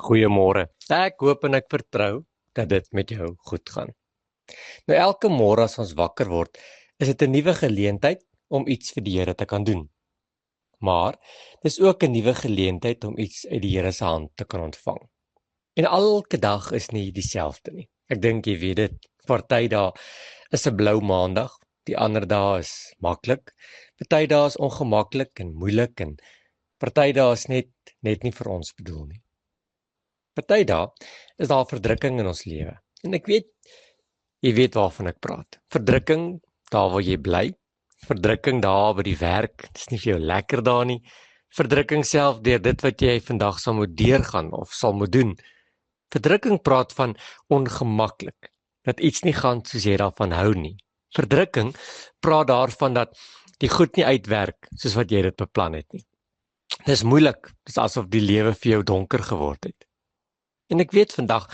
Goeiemôre. Ek hoop en ek vertrou dat dit met jou goed gaan. Nou elke môre as ons wakker word, is dit 'n nuwe geleentheid om iets vir die Here te kan doen. Maar dis ook 'n nuwe geleentheid om iets uit die Here se hand te kan ontvang. En elke dag is nie dieselfde nie. Ek dink jy weet dit. Party dae is 'n blou maandag, die ander dae is maklik. Party dae is ongemaklik en moeilik en party dae is net nie vir ons bedoel nie. Party dae is daar verdrukking in ons lewe. En ek weet, jy weet waarvan ek praat. Verdrukking daar waar jy bly. Verdrukking daar by die werk. Dis nie vir jou lekker daar nie. Verdrukking self deur dit wat jy vandag sal moet deurgaan of sal moet doen. Verdrukking praat van ongemaklik. Dat iets nie gaan soos jy daarvan hou nie. Verdrukking praat daarvan dat die goed nie uitwerk soos wat jy dit beplan het nie. Dis moeilik. Dis asof die lewe vir jou donker geword het. En ek weet vandag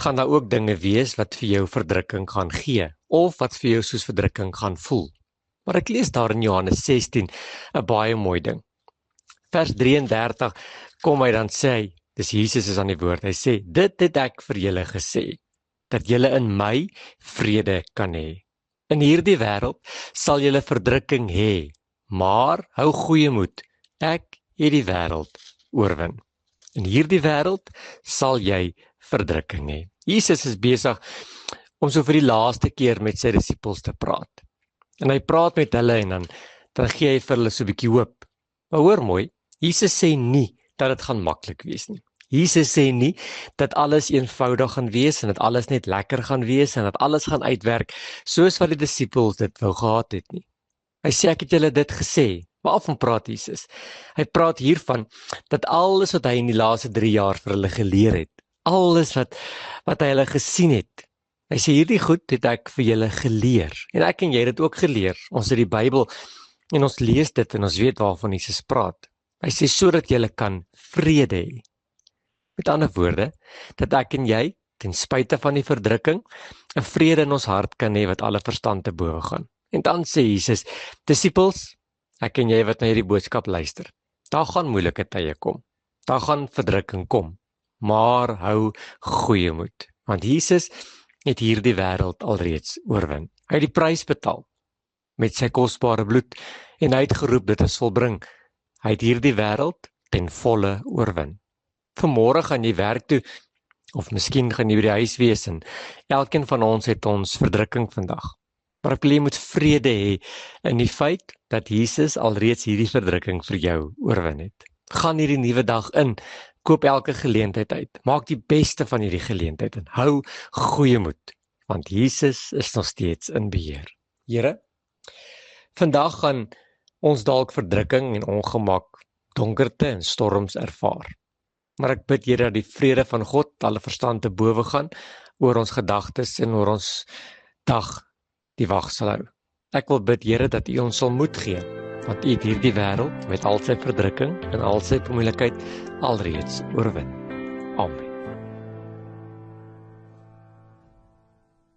gaan daar ook dinge wees wat vir jou verdrukking gaan gee of wat vir jou soos verdrukking gaan voel. Maar ek lees daar in Johannes 16 'n baie mooi ding. Vers 33 kom hy dan sê hy, dis Jesus is aan die woord. Hy sê, dit het ek vir julle gesê, dat julle in my vrede kan hê. In hierdie wêreld sal julle verdrukking hê, maar hou goeie moed. Ek het die wêreld oorwin. In hierdie wêreld sal jy verdrukking hê. Jesus is besig om so vir die laaste keer met sy disippels te praat. En hy praat met hulle en dan gee hy vir hulle so 'n bietjie hoop. Maar hoor mooi, Jesus sê nie dat dit gaan maklik wees nie. Jesus sê nie dat alles eenvoudig gaan wees en dat alles net lekker gaan wees en dat alles gaan uitwerk soos wat die disippels dit wou gehad het nie. Hy sê ek het julle dit gesê. Waarvan praat Jesus? Hy praat hiervan dat alles wat hy in die laaste 3 jaar vir hulle geleer het, alles wat hy hulle gesien het. Hy sê hierdie goed het ek vir julle geleer. En ek en jy het dit ook geleer. Ons het die Bybel en ons lees dit en ons weet waarvan Jesus praat. Hy sê sodat julle kan vrede hê. Met ander woorde, dat ek en jy ten spyte van die verdrukking 'n vrede in ons hart kan hê wat alle verstand te bowe gaan. En dan sê Jesus, disippels, ek en jy wat na hierdie boodskap luister, daar gaan moeilike tye kom. Daar gaan verdrukking kom. Maar hou goeie moed, want Jesus het hierdie wêreld alreeds oorwin. Hy het die prys betaal met sy kosbare bloed en hy het geroep dit is volbring. Hy het hierdie wêreld ten volle oorwin. Vanmôre gaan jy werk toe of miskien gaan jy by die huis wees en elkeen van ons het ons verdrukking vandag. Maar ek wil jy moet vrede hê in die feit dat Jesus alreeds hierdie verdrukking vir jou oorwin het. Gaan hierdie nuwe dag in, koop elke geleentheid uit, maak die beste van hierdie geleentheid en hou goeie moed, want Jesus is nog steeds in beheer. Here, vandag gaan ons dalk verdrukking en ongemak, donkerte en storms ervaar. Maar ek bid Here dat die vrede van God alle verstand te bowe gaan oor ons gedagtes en oor ons dag die wag sal hou. Ek wil bid Here dat U ons sal moed gee, want U het hierdie wêreld met al sy verdrukking en al sy moeilikheid alreeds oorwin. Amen.